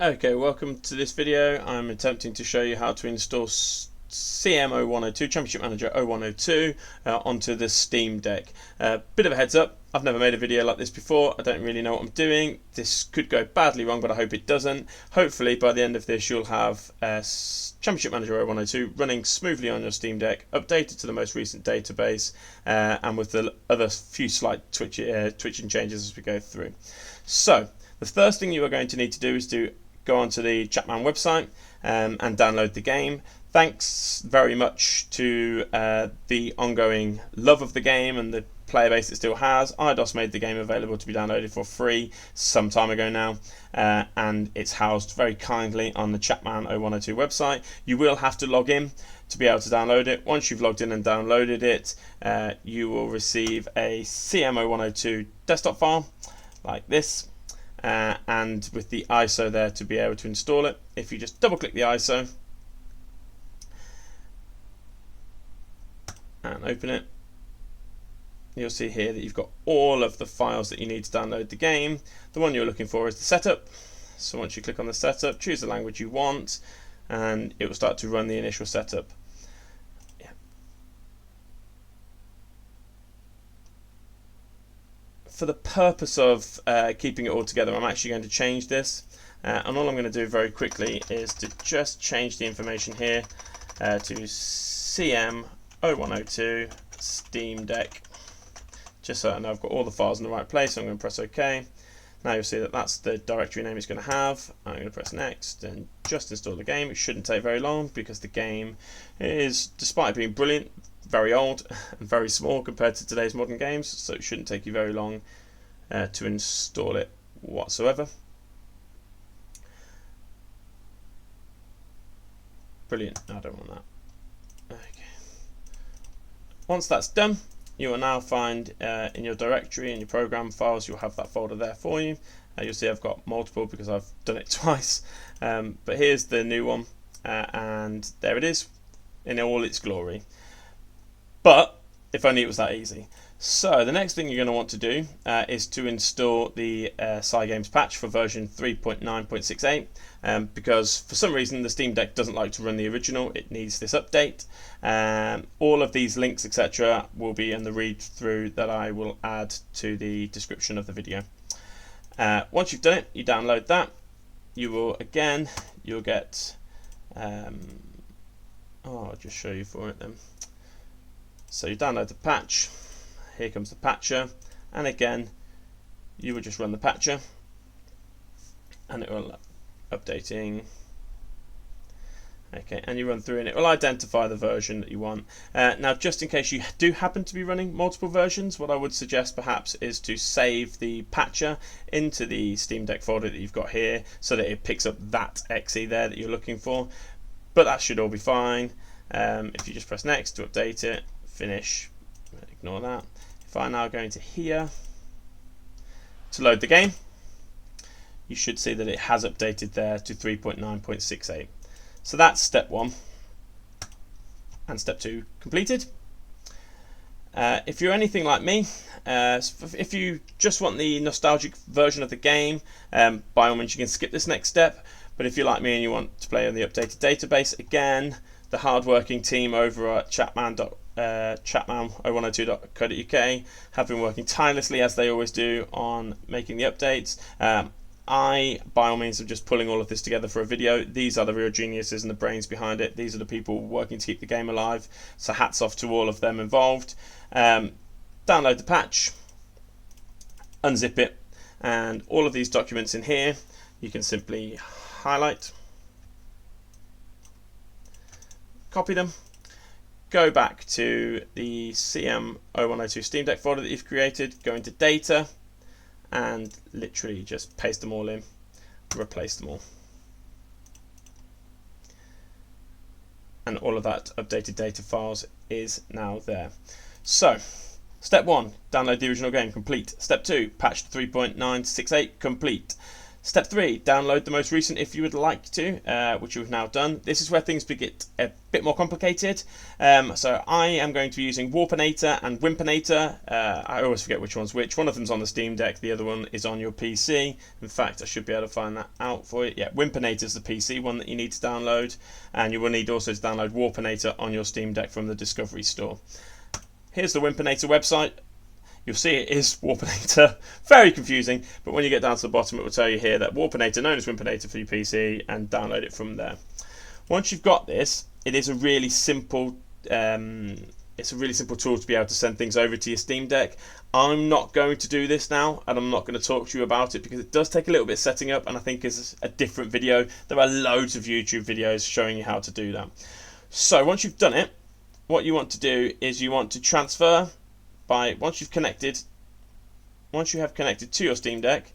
Okay, welcome to this video. I'm attempting to show you how to install CM01002 Championship Manager 0102 onto the Steam Deck. Bit of a heads up, I've never made a video like this before. I don't really know what I'm doing. This could go badly wrong, but I hope it doesn't. Hopefully by the end of this you'll have Championship Manager 0102 running smoothly on your Steam Deck, updated to the most recent database, and with the other few slight twitching changes as we go through. So the first thing you are going to need to do is to go onto the Chapman website and download the game. Thanks very much to the ongoing love of the game and the player base it still has. IDOS made the game available to be downloaded for free some time ago now, and it's housed very kindly on the Chapman 0102 website. You will have to log in to be able to download it. Once you've logged in and downloaded it, you will receive a CM01002 desktop file like this. And with the ISO there to be able to install it. If you just double click the ISO and open it, you'll see here that you've got all of the files that you need to download the game. The one you're looking for is the setup. So once you click on the setup, choose the language you want, and it will start to run the initial setup. For the purpose of keeping it all together, I'm actually going to change this, and all I'm going to do very quickly is to just change the information here to CM01002 Steam Deck, just so I know I've got all the files in the right place. So I'm going to press OK. Now you'll see that that's the directory name it's going to have. I'm going to press next and just install the game. It shouldn't take very long because the game is, despite being brilliant, very old and very small compared to today's modern games, so it shouldn't take you very long to install it whatsoever. Brilliant. I don't want that. Okay. Once that's done, you will now find in your directory, in your program files, you'll have that folder there for you. You'll see I've got multiple because I've done it twice, but here's the new one, and there it is in all its glory. But if only it was that easy. So the next thing you're going to want to do is to install the Cygames patch for version 3.9.68, because for some reason the Steam Deck doesn't like to run the original. It needs this update. All of these links, etc., will be in the read through that I will add to the description of the video. Once you've done it, you download that. You will you'll get I'll just show you for it then. So you download the patch, here comes the patcher, and again you will just run the patcher and it will updating. Okay, and you run through and it will identify the version that you want. Now just in case you do happen to be running multiple versions, what I would suggest perhaps is to save the patcher into the Steam Deck folder that you've got here so that it picks up that exe there that you're looking for, but that should all be fine. If you just press next to update it, finish, ignore that. If I now go into here to load the game, you should see that it has updated there to 3.9.68. so that's step one, and step two completed. If you're anything like me, if you just want the nostalgic version of the game, by all means you can skip this next step. But if you're like me and you want to play on the updated database, again, the hard-working team over at Chapman01002.co.uk have been working tirelessly, as they always do, on making the updates. I, by all means, am just pulling all of this together for a video. These are the real geniuses and the brains behind it. These are the people working to keep the game alive. So hats off to all of them involved. Download the patch, unzip it, and all of these documents in here, you can simply highlight, copy them, go back to the CM01002 Steam Deck folder that you've created, go into data, and literally just paste them all in, replace them all. And all of that updated data files is now there. So, step one, download the original game, complete. Step two, patch 3.968, complete. Step 3, download the most recent if you would like to, which you've now done. This is where things get a bit more complicated. So I am going to be using Warpinator and Wimpinator. I always forget which one's which. One of them's on the Steam Deck, the other one is on your PC. In fact, I should be able to find that out for you. Yeah, Wimpinator is the PC one that you need to download, and you will need also to download Warpinator on your Steam Deck from the Discovery Store. Here's the Wimpinator website. You'll see it is Warpinator. Very confusing, but when you get down to the bottom, it will tell you here that Warpinator, known as Wimpinator for your PC, and download it from there. Once you've got this, it is a really simple. It's a really simple tool to be able to send things over to your Steam Deck. I'm not going to do this now, and I'm not going to talk to you about it because it does take a little bit setting up, and I think is a different video. There are loads of YouTube videos showing you how to do that. So once you've done it, what you want to do is you want to transfer. Once you have connected to your Steam Deck,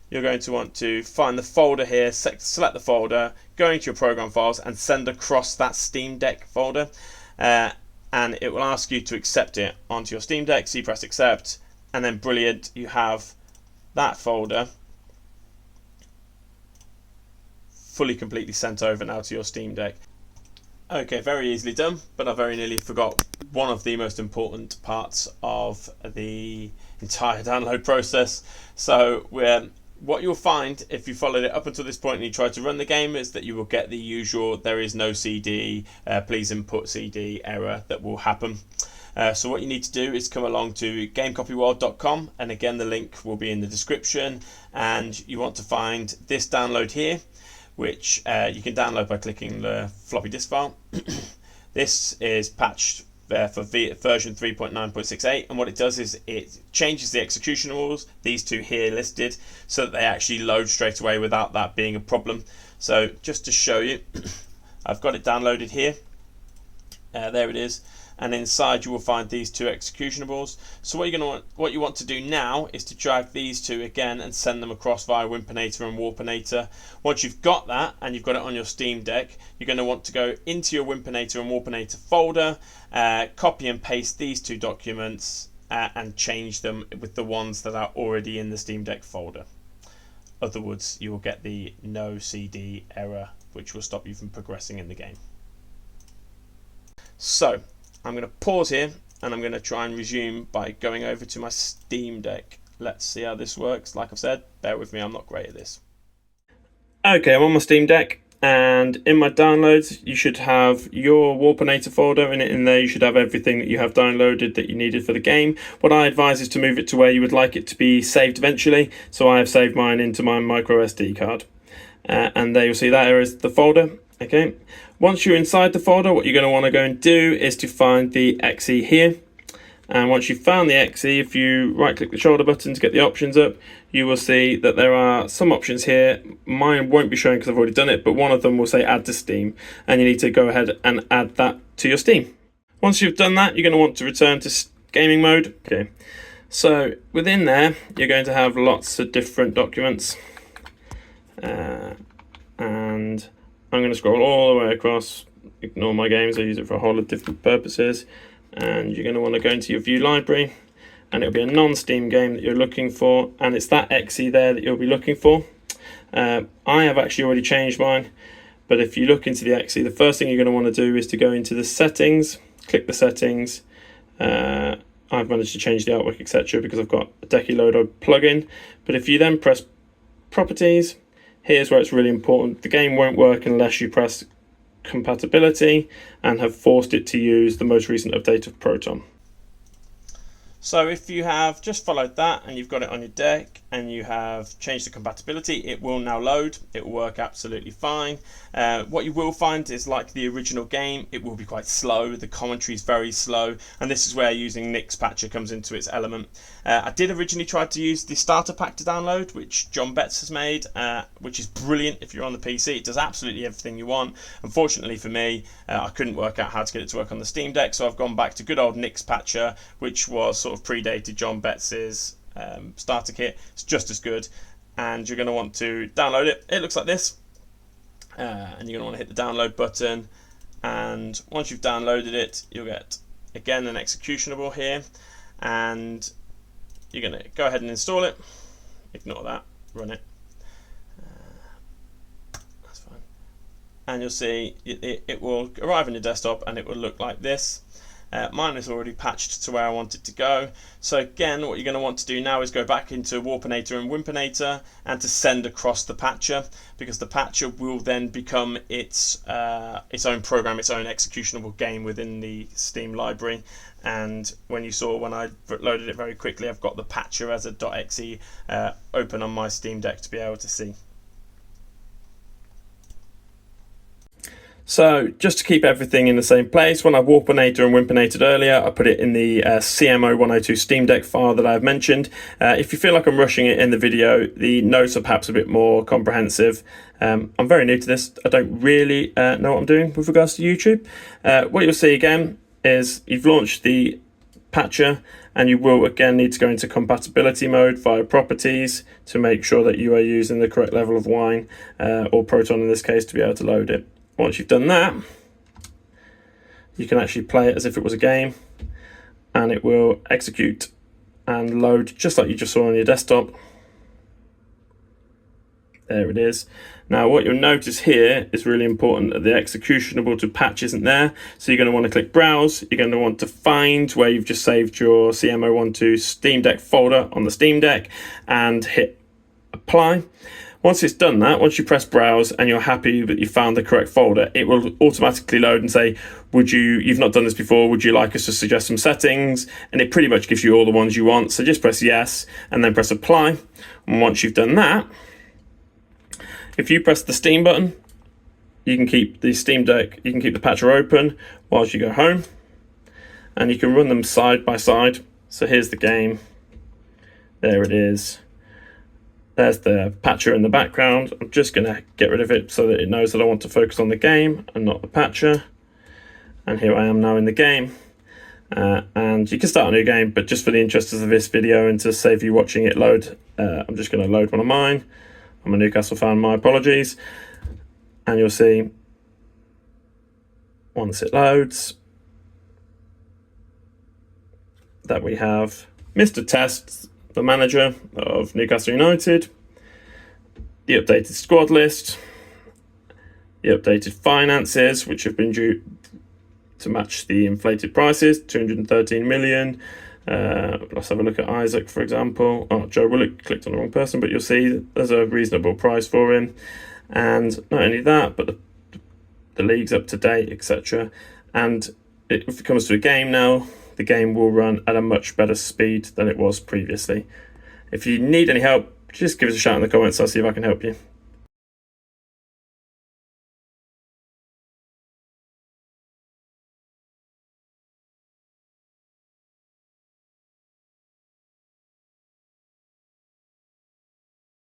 you're going to want to find the folder here, select the folder, go into your program files and send across that Steam Deck folder, and it will ask you to accept it onto your Steam Deck. So you press accept, and then brilliant, you have that folder fully completely sent over now to your Steam Deck. Okay, very easily done, but I very nearly forgot one of the most important parts of the entire download process. So what you'll find if you followed it up until this point and you try to run the game is that you will get the usual "there is no CD, please input CD" error that will happen. So what you need to do is come along to gamecopyworld.com, and again the link will be in the description, and you want to find this download here, which you can download by clicking the floppy disk file. This is patched for version 3.9.68, and what it does is it changes the execution rules, these two here listed, so that they actually load straight away without that being a problem. So just to show you, I've got it downloaded here. There it is. And inside you will find these two executables. So what you want to do now is to drag these two again and send them across via Wimpinator and Warpinator. Once you've got that and you've got it on your Steam Deck, you're going to want to go into your Wimpinator and Warpinator folder, copy and paste these two documents and change them with the ones that are already in the Steam Deck folder. Otherwise, you will get the no CD error, which will stop you from progressing in the game. So I'm going to pause here and I'm going to try and resume by going over to my Steam Deck. Let's see how this works. Like I've said, bear with me, I'm not great at this. Okay, I'm on my Steam Deck, and in my downloads you should have your Warpinator folder, and in there you should have everything that you have downloaded that you needed for the game. What I advise is to move it to where you would like it to be saved eventually, so I have saved mine into my micro SD card. And there you'll see that here is the folder. Okay, once you're inside the folder, what you're going to want to go and do is to find the exe here. And once you've found the exe, if you right click the shoulder button to get the options up, you will see that there are some options here. Mine won't be showing because I've already done it, but one of them will say add to Steam, and you need to go ahead and add that to your Steam. Once you've done that, you're going to want to return to gaming mode. Okay, so within there you're going to have lots of different documents, and I'm going to scroll all the way across, ignore my games, I use it for a whole lot of different purposes, and you're going to want to go into your view library, and it'll be a non-Steam game that you're looking for, and it's that exe there that you'll be looking for. I have actually already changed mine, but if you look into the exe, the first thing you're going to want to do is to go into the settings, click the settings. I've managed to change the artwork, etc., because I've got a DekiLoader plugin, but if you then press properties, here's where it's really important. The game won't work unless you press compatibility and have forced it to use the most recent update of Proton. So if you have just followed that and you've got it on your deck and you have changed the compatibility, it will now load. It will work absolutely fine. What you will find is, like the original game, it will be quite slow. The commentary is very slow, and this is where using Nick's Patcher comes into its element. I did originally try to use the starter pack to download, which John Betts has made, which is brilliant if you're on the PC. It does absolutely everything you want. Unfortunately for me, I couldn't work out how to get it to work on the Steam Deck, so I've gone back to good old Nick's Patcher, which was sort of predated John Betts's starter kit. It's just as good, and you're going to want to download it. It looks like this, and you're going to want to hit the download button, and once you've downloaded it, you'll get again an executable here, and you're going to go ahead and install it. Ignore that, run it, and you'll see it will arrive on your desktop and it will look like this. Mine is already patched to where I want it to go. So again, what you're going to want to do now is go back into Warpinator and Wimpinator and to send across the patcher, because the patcher will then become its own program, its own executionable game within the Steam library. And when you saw when I loaded it very quickly, I've got the patcher as a .exe open on my Steam Deck to be able to see. So just to keep everything in the same place, when I Warpinator and Wimpinated earlier, I put it in the CM01002 Steam Deck file that I've mentioned. If you feel like I'm rushing it in the video, the notes are perhaps a bit more comprehensive. I'm very new to this. I don't really know what I'm doing with regards to YouTube. What you'll see again is you've launched the patcher, and you will again need to go into compatibility mode via properties to make sure that you are using the correct level of wine, or Proton in this case, to be able to load it. Once you've done that, you can actually play it as if it was a game, and it will execute and load just like you just saw on your desktop. There it is. Now what you'll notice here is really important that the executionable to patch isn't there. So you're going to want to click Browse. You're going to want to find where you've just saved your CM012 Steam Deck folder on the Steam Deck and hit Apply. Once it's done that, once you press Browse and you're happy that you found the correct folder, it will automatically load and say, you've not done this before, would you like us to suggest some settings? And it pretty much gives you all the ones you want. So just press yes and then press Apply. And once you've done that, if you press the Steam button, you can keep the Steam Deck, you can keep the patcher open whilst you go home, and you can run them side by side. So here's the game. There it is. There's the patcher in the background. I'm just going to get rid of it so that it knows that I want to focus on the game and not the patcher. And here I am now in the game. And you can start a new game, but just for the interest of this video and to save you watching it load, I'm just going to load one of mine. I'm a Newcastle fan, my apologies. And you'll see, once it loads, that we have Mr. Test, the manager of Newcastle United, the updated squad list, the updated finances, which have been due to match the inflated prices, 213 million. Let's have a look at Isaac, for example. Oh, Joe Willock, clicked on the wrong person, but you'll see there's a reasonable price for him. And not only that, but the league's up to date, etc. And if it comes to a game now, the game will run at a much better speed than it was previously. If you need any help, just give us a shout in the comments. I'll see if I can help you.